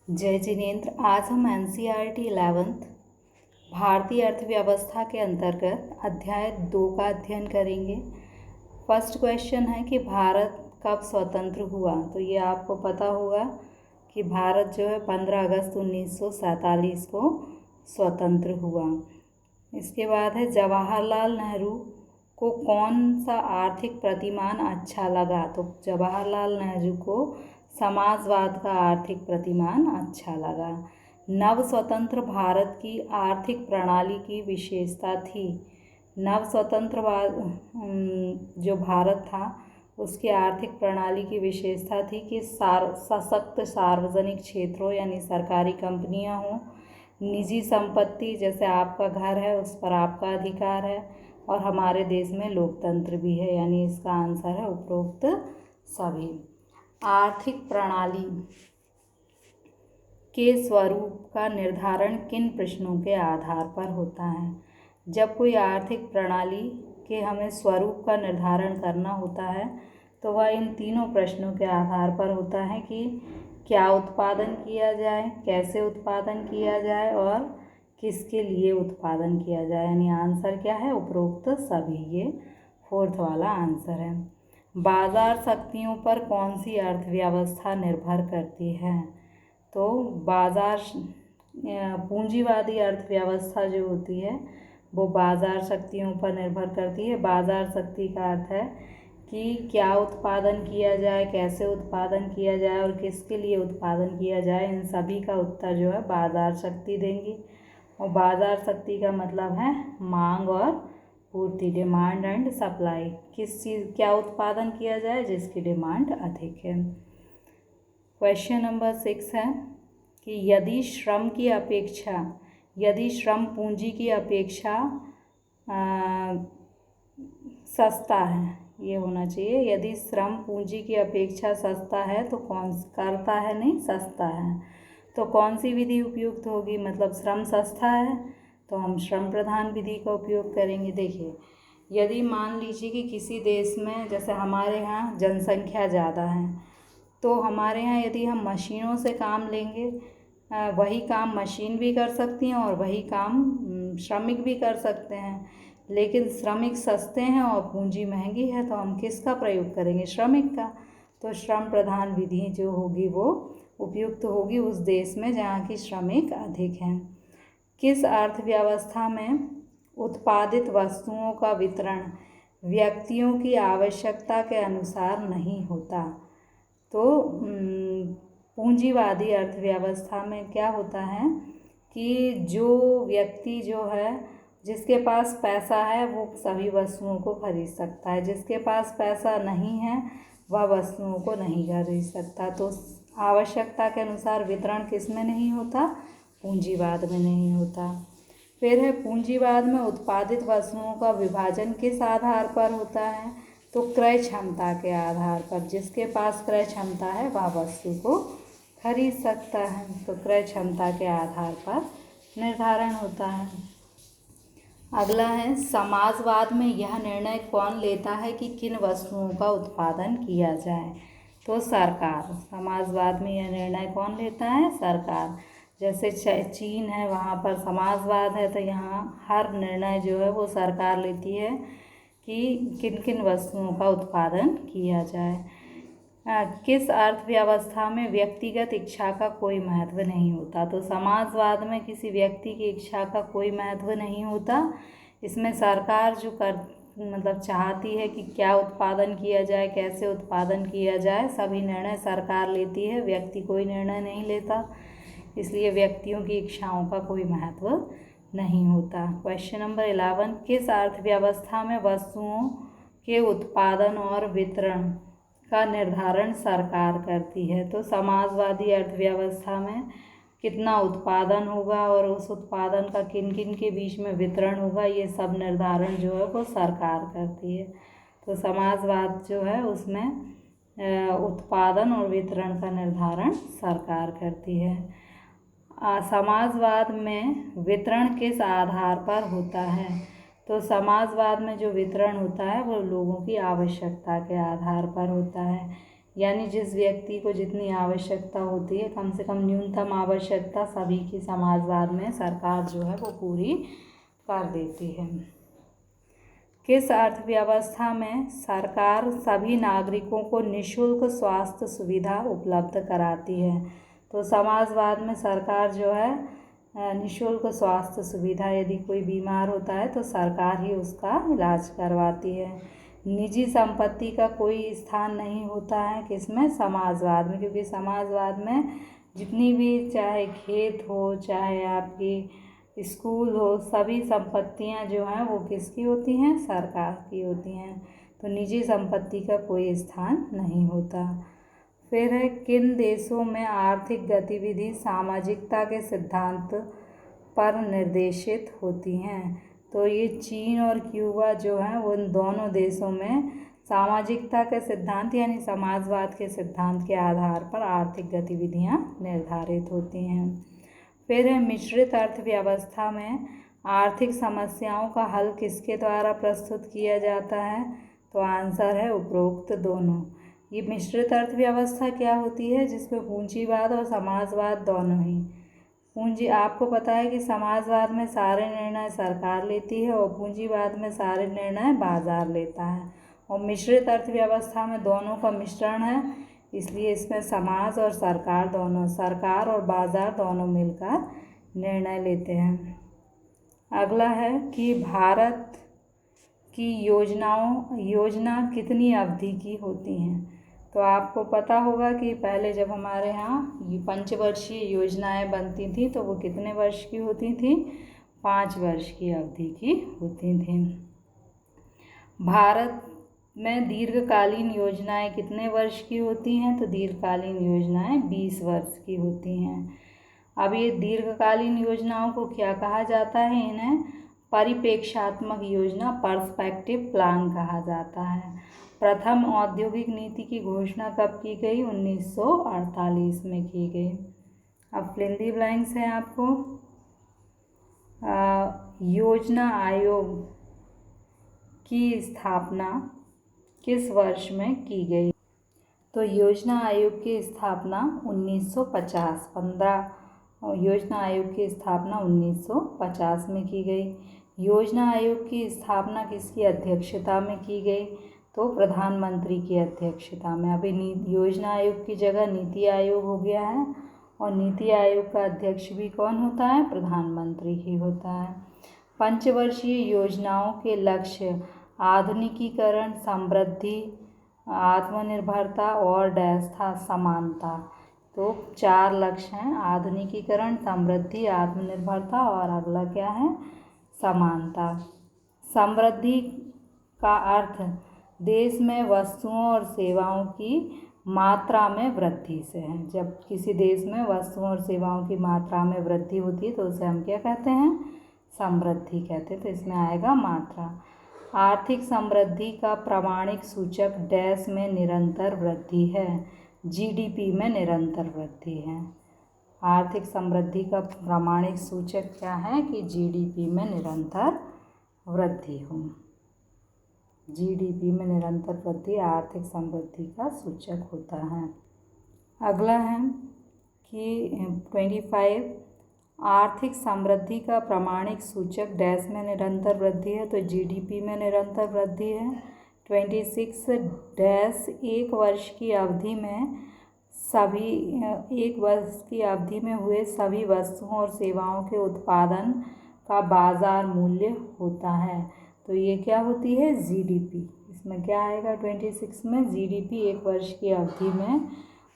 जय जिनेंद्र। आज हम एनसीईआरटी 11th भारतीय अर्थव्यवस्था के अंतर्गत अध्याय 2 का अध्ययन करेंगे। फर्स्ट क्वेश्चन है कि भारत कब स्वतंत्र हुआ। तो ये आपको पता होगा कि भारत जो है 15 अगस्त 1947 को स्वतंत्र हुआ। इसके बाद है जवाहरलाल नेहरू को कौन सा आर्थिक प्रतिमान अच्छा लगा। तो जवाहरलाल नेहरू को समाजवाद का आर्थिक प्रतिमान अच्छा लगा। नव स्वतंत्र भारत की आर्थिक प्रणाली की विशेषता थी। नव स्वतंत्र जो भारत था उसकी आर्थिक प्रणाली की विशेषता थी कि सशक्त सार्वजनिक क्षेत्रों यानी सरकारी कंपनियां हों, निजी संपत्ति जैसे आपका घर है उस पर आपका अधिकार है, और हमारे देश में लोकतंत्र भी है, यानी इसका आंसर है उपरोक्त सभी। आर्थिक प्रणाली के स्वरूप का निर्धारण किन प्रश्नों के आधार पर होता है। जब कोई आर्थिक प्रणाली के हमें स्वरूप का निर्धारण करना होता है तो वह इन तीनों प्रश्नों के आधार पर होता है कि क्या उत्पादन किया जाए, कैसे उत्पादन किया जाए और किसके लिए उत्पादन किया जाए। यानी आंसर क्या है, उपरोक्त सभी। ये फोर्थ वाला आंसर है। बाजार शक्तियों पर कौन सी अर्थव्यवस्था निर्भर करती है। तो बाजार पूंजीवादी अर्थव्यवस्था जो होती है वो बाजार शक्तियों पर निर्भर करती है। बाजार शक्ति का अर्थ है कि क्या उत्पादन किया जाए, कैसे उत्पादन किया जाए और किसके लिए उत्पादन किया जाए। इन सभी का उत्तर जो है बाजार शक्ति देंगी। और बाजार शक्ति का मतलब है मांग और पूर्ति, डिमांड एंड सप्लाई। किस चीज़ क्या उत्पादन किया जाए जिसकी डिमांड अधिक है। क्वेश्चन नंबर 6 है कि यदि श्रम पूंजी की अपेक्षा सस्ता है, ये होना चाहिए। यदि श्रम पूंजी की अपेक्षा सस्ता है तो सस्ता है तो कौन सी विधि उपयुक्त होगी। मतलब श्रम सस्ता है तो हम श्रम प्रधान विधि का उपयोग करेंगे। देखिए, यदि मान लीजिए कि किसी देश में जैसे हमारे यहाँ जनसंख्या ज़्यादा है तो हमारे यहाँ यदि हम मशीनों से काम लेंगे, वही काम मशीन भी कर सकती हैं और वही काम श्रमिक भी कर सकते हैं, लेकिन श्रमिक सस्ते हैं और पूंजी महंगी है, तो हम किसका प्रयोग करेंगे, श्रमिक का। तो श्रम प्रधान विधि जो होगी वो उपयुक्त होगी उस देश में जहाँ की श्रमिक अधिक हैं। किस अर्थव्यवस्था में उत्पादित वस्तुओं का वितरण व्यक्तियों की आवश्यकता के अनुसार नहीं होता। तो पूंजीवादी अर्थव्यवस्था में क्या होता है कि जो व्यक्ति जो है जिसके पास पैसा है वो सभी वस्तुओं को खरीद सकता है, जिसके पास पैसा नहीं है वह वस्तुओं को नहीं खरीद सकता। तो आवश्यकता के अनुसार वितरण किस में नहीं होता, पूंजीवाद में नहीं होता। फिर है पूंजीवाद में उत्पादित वस्तुओं का विभाजन किस आधार पर होता है। तो क्रय क्षमता के आधार पर, जिसके पास क्रय क्षमता है वह वस्तु को खरीद सकता है। तो क्रय क्षमता के आधार पर निर्धारण होता है। अगला है समाजवाद में यह निर्णय कौन लेता है कि किन वस्तुओं का उत्पादन किया जाए। तो सरकार। समाजवाद में यह निर्णय कौन लेता है, सरकार। जैसे चीन है वहाँ पर समाजवाद है तो यहाँ हर निर्णय जो है वो सरकार लेती है कि किन किन वस्तुओं का उत्पादन किया जाए। किस अर्थव्यवस्था में व्यक्तिगत इच्छा का कोई महत्व नहीं होता। तो समाजवाद में किसी व्यक्ति की इच्छा का कोई महत्व नहीं होता। इसमें सरकार जो चाहती है कि क्या उत्पादन किया जाए, कैसे उत्पादन किया जाए, सभी निर्णय सरकार लेती है, व्यक्ति कोई निर्णय नहीं लेता। इसलिए व्यक्तियों की इच्छाओं का कोई महत्व नहीं होता। क्वेश्चन नंबर 11, किस अर्थव्यवस्था में वस्तुओं के उत्पादन और वितरण का निर्धारण सरकार करती है। तो समाजवादी अर्थव्यवस्था में कितना उत्पादन होगा और उस उत्पादन का किन किन के बीच में वितरण होगा, ये सब निर्धारण जो है वो सरकार करती है। तो समाजवाद जो है उसमें उत्पादन और वितरण का निर्धारण सरकार करती है। समाजवाद में वितरण किस आधार पर होता है। तो समाजवाद में जो वितरण होता है वो लोगों की आवश्यकता के आधार पर होता है। यानी जिस व्यक्ति को जितनी आवश्यकता होती है, कम से कम न्यूनतम आवश्यकता सभी की समाजवाद में सरकार जो है वो पूरी कर देती है। किस अर्थव्यवस्था में सरकार सभी नागरिकों को निःशुल्क स्वास्थ्य सुविधा उपलब्ध कराती है? तो समाजवाद में सरकार जो है निःशुल्क स्वास्थ्य सुविधा, यदि कोई बीमार होता है तो सरकार ही उसका इलाज करवाती है। निजी संपत्ति का कोई स्थान नहीं होता है किसमें? समाजवाद में, क्योंकि समाजवाद में जितनी भी, चाहे खेत हो चाहे आपकी स्कूल हो, सभी संपत्तियां जो हैं वो किसकी होती हैं? सरकार की होती हैं। तो निजी संपत्ति का कोई स्थान नहीं होता। फिर है, किन देशों में आर्थिक गतिविधि सामाजिकता के सिद्धांत पर निर्देशित होती हैं? तो ये चीन और क्यूबा जो हैं वो उन दोनों देशों में सामाजिकता के सिद्धांत यानी समाजवाद के सिद्धांत के आधार पर आर्थिक गतिविधियां निर्धारित होती हैं। फिर है, मिश्रित अर्थव्यवस्था में आर्थिक समस्याओं का हल किसके द्वारा प्रस्तुत किया जाता है? तो आंसर है उपरोक्त दोनों। ये मिश्रित अर्थव्यवस्था क्या होती है? जिसमें पूंजीवाद और समाजवाद दोनों ही। आपको पता है कि समाजवाद में सारे निर्णय सरकार लेती है और पूंजीवाद में सारे निर्णय बाजार लेता है, और मिश्रित अर्थव्यवस्था में दोनों का मिश्रण है, इसलिए इसमें समाज और सरकार और बाजार दोनों मिलकर निर्णय लेते हैं। अगला है कि भारत की योजना कितनी अवधि की होती हैं? तो आपको पता होगा कि पहले जब हमारे यहाँ ये पंचवर्षीय योजनाएं बनती थी तो वो कितने वर्ष की होती थी? 5 वर्ष की अवधि की होती थी। भारत में दीर्घकालीन योजनाएं कितने वर्ष की होती हैं? तो दीर्घकालीन योजनाएं 20 वर्ष की होती हैं। अब ये दीर्घकालीन योजनाओं को क्या कहा जाता है? इन्हें परिप्रेक्ष्यात्मक योजना, पर्सपेक्टिव प्लान कहा जाता है। प्रथम औद्योगिक नीति की घोषणा कब की गई? 1948 में की गई। अब फिल इन द ब्लैंक्स है आपको। योजना आयोग की स्थापना किस वर्ष में की गई? तो योजना आयोग की स्थापना 1950 योजना आयोग की स्थापना 1950 में की गई। योजना आयोग की स्थापना किसकी अध्यक्षता में की गई? तो प्रधानमंत्री की अध्यक्षता में। अभी योजना आयोग की जगह नीति आयोग हो गया है, और नीति आयोग का अध्यक्ष भी कौन होता है? प्रधानमंत्री ही होता है। पंचवर्षीय योजनाओं के लक्ष्य आधुनिकीकरण, समृद्धि, आत्मनिर्भरता और डैश था? समानता। तो 4 लक्ष्य हैं: आधुनिकीकरण, समृद्धि, आत्मनिर्भरता और अगला क्या है? समानता। समृद्धि का अर्थ देश में वस्तुओं और सेवाओं की मात्रा में वृद्धि से है। जब किसी देश में वस्तुओं और सेवाओं की मात्रा में वृद्धि होती है तो उसे हम क्या कहते हैं? समृद्धि कहते हैं। तो इसमें आएगा मात्रा। आर्थिक समृद्धि का प्रामाणिक सूचक डैश में निरंतर वृद्धि है? जीडीपी में निरंतर वृद्धि है। आर्थिक समृद्धि का प्रामाणिक सूचक क्या है? कि जीडीपी में निरंतर वृद्धि हो। जीडीपी में निरंतर वृद्धि आर्थिक समृद्धि का सूचक होता है। अगला है कि 25 आर्थिक समृद्धि का प्रामाणिक सूचक डैश में निरंतर वृद्धि है? तो जीडीपी में निरंतर वृद्धि है। 26 डैश एक वर्ष की अवधि में हुए सभी वस्तुओं और सेवाओं के उत्पादन का बाजार मूल्य होता है। तो ये क्या होती है? जीडीपी। इसमें क्या आएगा 26 में? जीडीपी एक वर्ष की अवधि में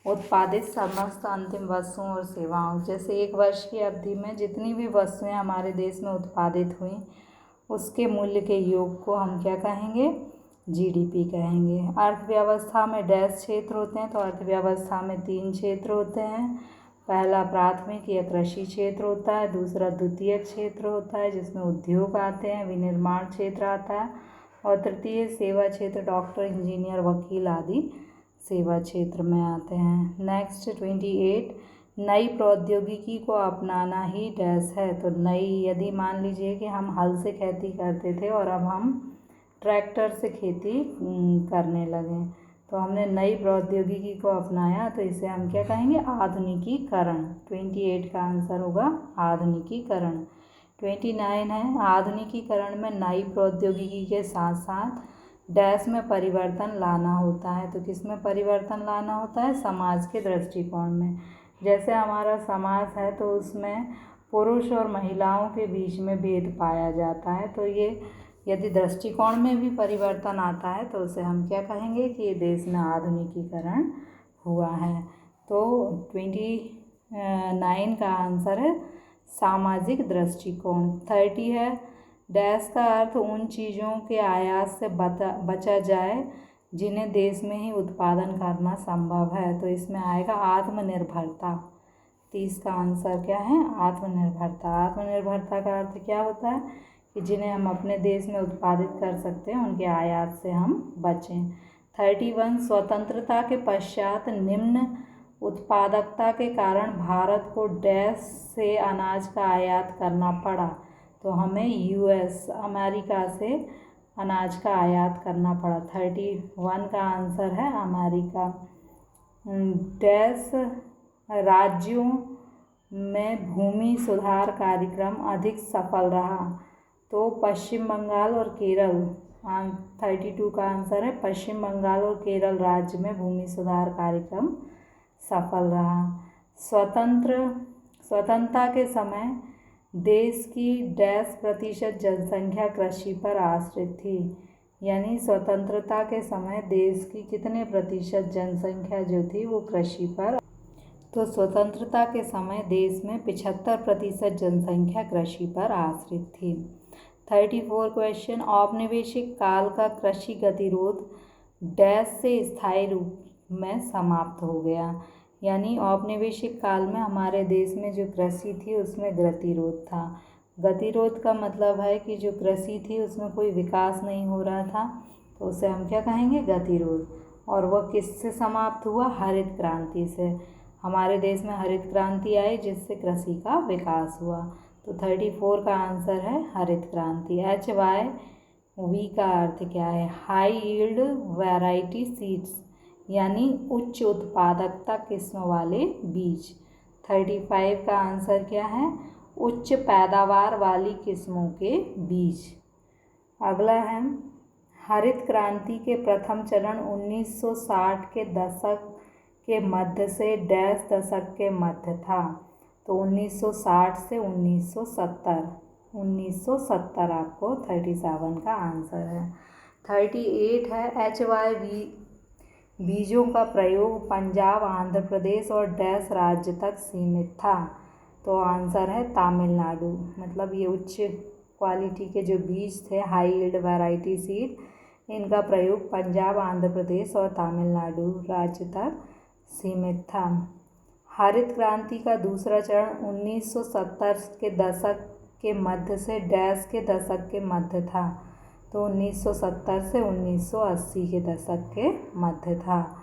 उत्पादित समस्त अंतिम वस्तुओं और सेवाओं, जैसे एक वर्ष की अवधि में जितनी भी वस्तुएं हमारे देश में उत्पादित हुई उसके मूल्य के योग को हम क्या कहेंगे? जीडीपी कहेंगे। अर्थव्यवस्था में डैश क्षेत्र होते हैं? तो अर्थव्यवस्था में 3 क्षेत्र होते हैं। पहला प्राथमिक या कृषि क्षेत्र होता है, दूसरा द्वितीयक क्षेत्र होता है जिसमें उद्योग आते हैं, विनिर्माण क्षेत्र आता है, और तृतीय सेवा क्षेत्र, डॉक्टर, इंजीनियर, वकील आदि सेवा क्षेत्र में आते हैं। नेक्स्ट 28 नई प्रौद्योगिकी को अपनाना ही डैश है? तो नई, यदि मान लीजिए कि हम हल से खेती करते थे और अब हम ट्रैक्टर से खेती करने लगे तो हमने नई प्रौद्योगिकी को अपनाया, तो इसे हम क्या कहेंगे? आधुनिकीकरण। 28 का आंसर होगा आधुनिकीकरण। 29 है, आधुनिकीकरण में नई प्रौद्योगिकी के साथ साथ डैश में परिवर्तन लाना होता है। तो किस में परिवर्तन लाना होता है? समाज के दृष्टिकोण में। जैसे हमारा समाज है तो उसमें पुरुष और महिलाओं के बीच में भेद पाया जाता है, तो ये यदि दृष्टिकोण में भी परिवर्तन आता है तो उसे हम क्या कहेंगे कि देश में आधुनिकीकरण हुआ है। तो 29 का आंसर है सामाजिक दृष्टिकोण। 30 है, डैश का अर्थ उन चीज़ों के आयात से बचा जाए जिन्हें देश में ही उत्पादन करना संभव है। तो इसमें आएगा आत्मनिर्भरता। 30 का आंसर क्या है? आत्मनिर्भरता। आत्मनिर्भरता का अर्थ क्या होता है? कि जिन्हें हम अपने देश में उत्पादित कर सकते हैं, उनके आयात से हम बचें। 31, स्वतंत्रता के पश्चात निम्न उत्पादकता के कारण भारत को डैश से अनाज का आयात करना पड़ा। तो हमें यूएस अमेरिका से अनाज का आयात करना पड़ा। 31 का आंसर है अमेरिका। डैश राज्यों में भूमि सुधार कार्यक्रम अधिक सफल रहा। तो पश्चिम बंगाल और केरल। 32 का आंसर है पश्चिम बंगाल और केरल राज्य में भूमि सुधार कार्यक्रम सफल रहा। स्वतंत्रता के समय देश की डैश प्रतिशत जनसंख्या कृषि पर आश्रित थी। यानी स्वतंत्रता के समय देश की कितने प्रतिशत जनसंख्या जो थी वो कृषि पर। तो स्वतंत्रता के समय देश में 75% जनसंख्या कृषि पर आश्रित थी। 34 क्वेश्चन, औपनिवेशिक काल का कृषि गतिरोध डैश से स्थायी रूप में समाप्त हो गया। यानी औपनिवेशिक काल में हमारे देश में जो कृषि थी उसमें गतिरोध था। गतिरोध का मतलब है कि जो कृषि थी उसमें कोई विकास नहीं हो रहा था, तो उसे हम क्या कहेंगे? गतिरोध। और वह किससे समाप्त हुआ? हरित क्रांति से। हमारे देश में हरित क्रांति आई जिससे कृषि का विकास हुआ। तो 34 का आंसर है हरित क्रांति। HYV का अर्थ क्या है? हाई यील्ड वैरायटी सीड्स, यानी उच्च उत्पादकता किस्म वाले बीज। 35 का आंसर क्या है? उच्च पैदावार वाली किस्मों के बीज। अगला है, हरित क्रांति के प्रथम चरण 1960 के दशक के मध्य से डैश दशक के मध्य था। तो 1960 से 1970 आपको 37 का आंसर है। 38 है, HYV बीजों का प्रयोग पंजाब, आंध्र प्रदेश और डैश राज्य तक सीमित था। तो आंसर है तमिलनाडु। मतलब ये उच्च क्वालिटी के जो बीज थे, हाई यील्ड वैरायटी सीड, इनका प्रयोग पंजाब, आंध्र प्रदेश और तमिलनाडु राज्य तक सीमित था। हरित क्रांति का दूसरा चरण 1970 के दशक के मध्य से डैश के दशक के मध्य था। तो 1970 से 1980 के दशक के मध्य था।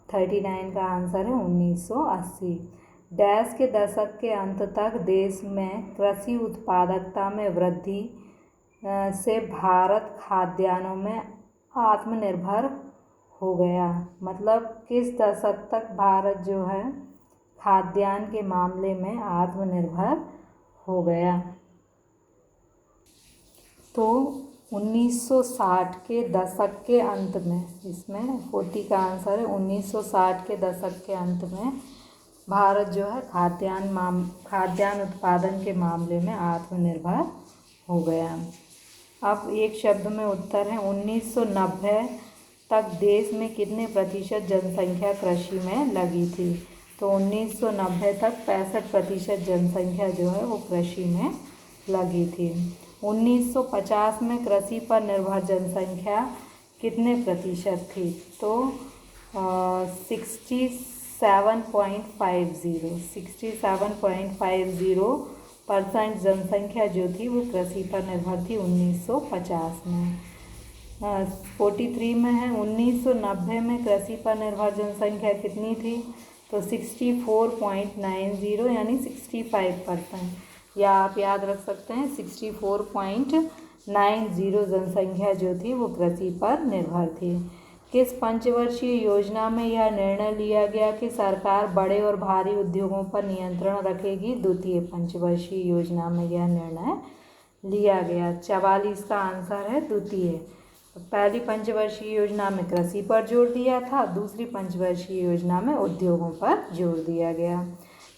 39 का आंसर है 1980। डैश के दशक के अंत तक देश में कृषि उत्पादकता में वृद्धि से भारत खाद्यान्नों में आत्मनिर्भर हो गया। मतलब किस दशक तक भारत जो है खाद्यान्न के मामले में आत्मनिर्भर हो गया? तो 1960 के दशक के अंत में। इसमें 40 का आंसर है 1960 के दशक के अंत में भारत जो है खाद्यान्न उत्पादन के मामले में आत्मनिर्भर हो गया। अब एक शब्द में उत्तर है, 1990 तक देश में कितने प्रतिशत जनसंख्या कृषि में लगी थी? तो 1990 तक 65% जनसंख्या जो है वो कृषि में लगी थी। 1950 में कृषि पर निर्भर जनसंख्या कितने प्रतिशत थी? तो 67.50% जनसंख्या जो थी वो कृषि पर निर्भर थी 1950 में। 43 में है, 1990 में कृषि पर निर्भर जनसंख्या कितनी थी? तो 64.90 यानी 65%, या आप याद रख सकते हैं 64.90 जनसंख्या जो थी वो कृषि पर निर्भर थी। किस पंचवर्षीय योजना में यह निर्णय लिया गया कि सरकार बड़े और भारी उद्योगों पर नियंत्रण रखेगी? द्वितीय पंचवर्षीय योजना में यह निर्णय लिया गया। 44 का आंसर है द्वितीय। पहली पंचवर्षीय योजना में कृषि पर जोर दिया था, दूसरी पंचवर्षीय योजना में उद्योगों पर जोर दिया गया।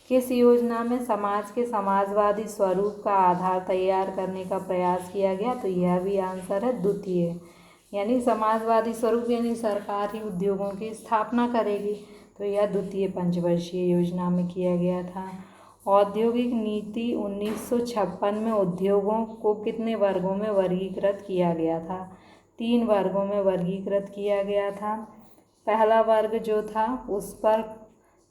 किस योजना में समाज के समाजवादी स्वरूप का आधार तैयार करने का प्रयास किया गया? तो यह भी आंसर है द्वितीय। यानी समाजवादी स्वरूप यानी सरकार ही उद्योगों की स्थापना करेगी, तो यह द्वितीय पंचवर्षीय योजना में किया गया था। औद्योगिक नीति 1956 में उद्योगों को कितने वर्गों में वर्गीकृत किया गया था? 3 वर्गों में वर्गीकृत किया गया था। पहला वर्ग जो था उस पर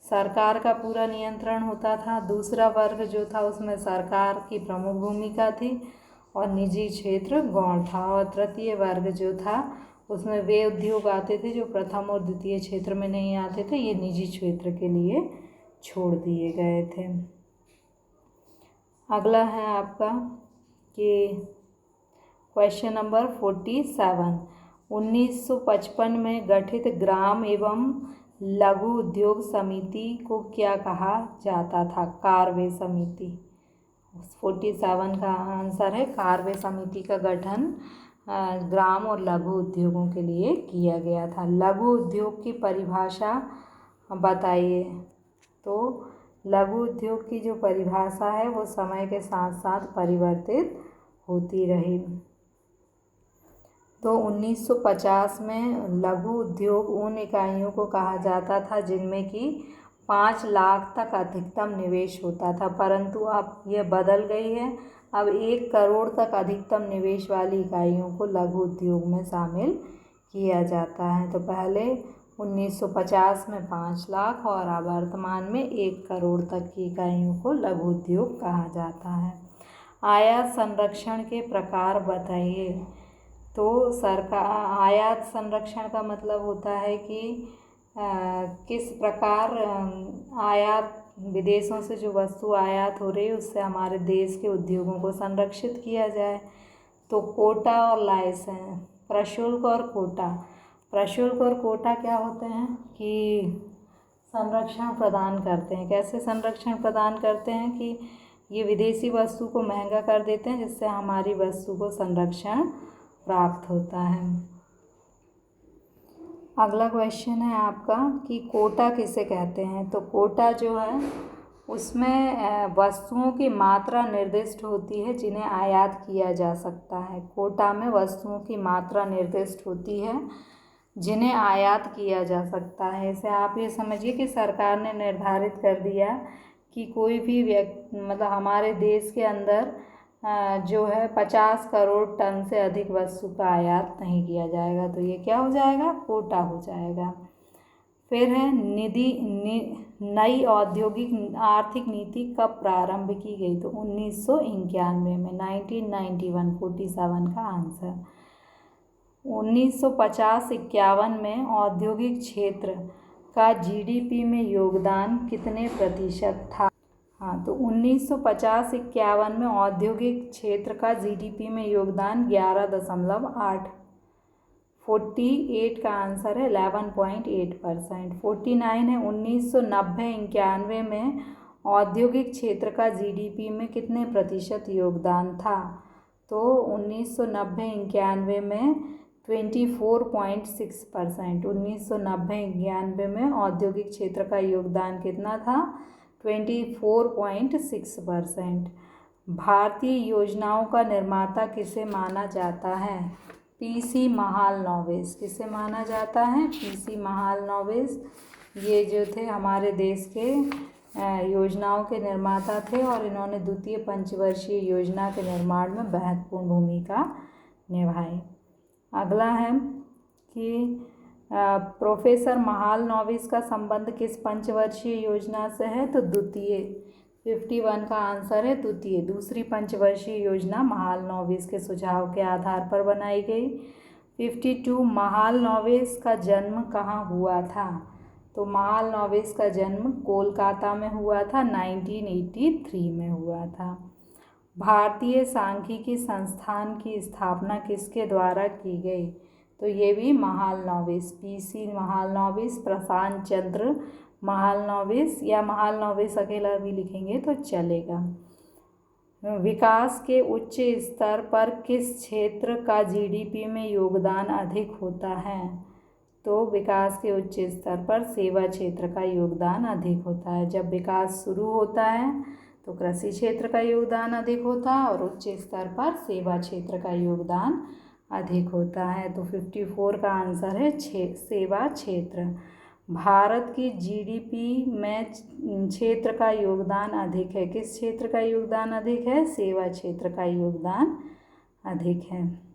सरकार का पूरा नियंत्रण होता था, दूसरा वर्ग जो था उसमें सरकार की प्रमुख भूमिका थी और निजी क्षेत्र गौण था, और तृतीय वर्ग जो था उसमें वे उद्योग आते थे जो प्रथम और द्वितीय क्षेत्र में नहीं आते थे, ये निजी क्षेत्र के लिए छोड़ दिए गए थे। अगला है आपका कि क्वेश्चन नंबर 47, 1955 में गठित ग्राम एवं लघु उद्योग समिति को क्या कहा जाता था? कार्वे समिति। 47 का आंसर है कार्वे समिति का गठन ग्राम और लघु उद्योगों के लिए किया गया था। लघु उद्योग की परिभाषा बताइए। तो लघु उद्योग की जो परिभाषा है वो समय के साथ साथ परिवर्तित होती रही। तो 1950 में लघु उद्योग उन इकाइयों को कहा जाता था जिनमें कि 5 लाख तक अधिकतम निवेश होता था, परंतु अब यह बदल गई है। अब 1 करोड़ तक अधिकतम निवेश वाली इकाइयों को लघु उद्योग में शामिल किया जाता है। तो पहले 1950 में 5 लाख और अब वर्तमान में 1 करोड़ तक की इकाइयों को लघु उद्योग कहा जाता है। आयात संरक्षण के प्रकार बताइए। तो सरकार आयात संरक्षण का मतलब होता है कि किस प्रकार आयात विदेशों से जो वस्तु आयात हो रही है उससे हमारे देश के उद्योगों को संरक्षित किया जाए। तो कोटा और लाइसेंस, प्रशुल्क और कोटा। प्रशुल्क और कोटा क्या होते हैं कि संरक्षण प्रदान करते हैं। कैसे संरक्षण प्रदान करते हैं कि ये विदेशी वस्तु को महंगा कर देते हैं जिससे हमारी वस्तु को संरक्षण प्राप्त होता है। अगला क्वेश्चन है आपका कि कोटा किसे कहते हैं। तो कोटा जो है उसमें वस्तुओं की मात्रा निर्दिष्ट होती है जिन्हें आयात किया जा सकता है। कोटा में वस्तुओं की मात्रा निर्दिष्ट होती है जिन्हें आयात किया जा सकता है। इसे आप ये समझिए कि सरकार ने निर्धारित कर दिया कि कोई भी व्यक्ति मतलब हमारे देश के अंदर जो है 50 करोड़ टन से अधिक वस्तु का आयात नहीं किया जाएगा, तो ये क्या हो जाएगा? कोटा हो जाएगा। फिर है नई औद्योगिक आर्थिक नीति कब प्रारंभ की गई? तो 1991 में, 1991, 47 का आंसर। 1950-51 में औद्योगिक क्षेत्र का जीडीपी में योगदान कितने प्रतिशत था? हाँ, तो 1950-51 में औद्योगिक क्षेत्र का जीडीपी में योगदान 11.8। 48 का आंसर है 11.8%। 49 है 1990-91 में औद्योगिक क्षेत्र का जीडीपी में कितने प्रतिशत योगदान था? तो 1990-91 में 24.6%। 1990-91 में औद्योगिक क्षेत्र का योगदान कितना था? 24.6%। भारतीय योजनाओं का निर्माता किसे माना जाता है? पीसी महालनोबिस। किसे माना जाता है? पीसी महालनोबिस। ये जो थे हमारे देश के योजनाओं के निर्माता थे और इन्होंने द्वितीय पंचवर्षीय योजना के निर्माण में महत्वपूर्ण भूमिका निभाई। अगला है कि प्रोफेसर महालनोबिस का संबंध किस पंचवर्षीय योजना से है? तो द्वितीय। 51 का आंसर है द्वितीय। दूसरी पंचवर्षीय योजना महालनोबिस के सुझाव के आधार पर बनाई गई। 52 महालनोबिस का जन्म कहाँ हुआ था? तो महालनोबिस का जन्म कोलकाता में हुआ था, 1983 में हुआ था। भारतीय सांख्यिकी संस्थान की स्थापना किसके द्वारा की गई? तो ये भी महालनोबिस, PC महालनोबिस, प्रशांत चंद्र महालनोबिस, या महालनोबिस अकेला भी लिखेंगे तो चलेगा। विकास के उच्च स्तर पर किस क्षेत्र का GDP में योगदान अधिक होता है? तो विकास के उच्च स्तर पर सेवा क्षेत्र का योगदान अधिक होता है। जब विकास शुरू होता है तो कृषि क्षेत्र का योगदान अधिक होता है और उच्च स्तर पर सेवा क्षेत्र का योगदान अधिक होता है। तो 54 का आंसर है सेवा क्षेत्र। भारत की GDP में क्षेत्र का योगदान अधिक है। किस क्षेत्र का योगदान अधिक है? सेवा क्षेत्र का योगदान अधिक है।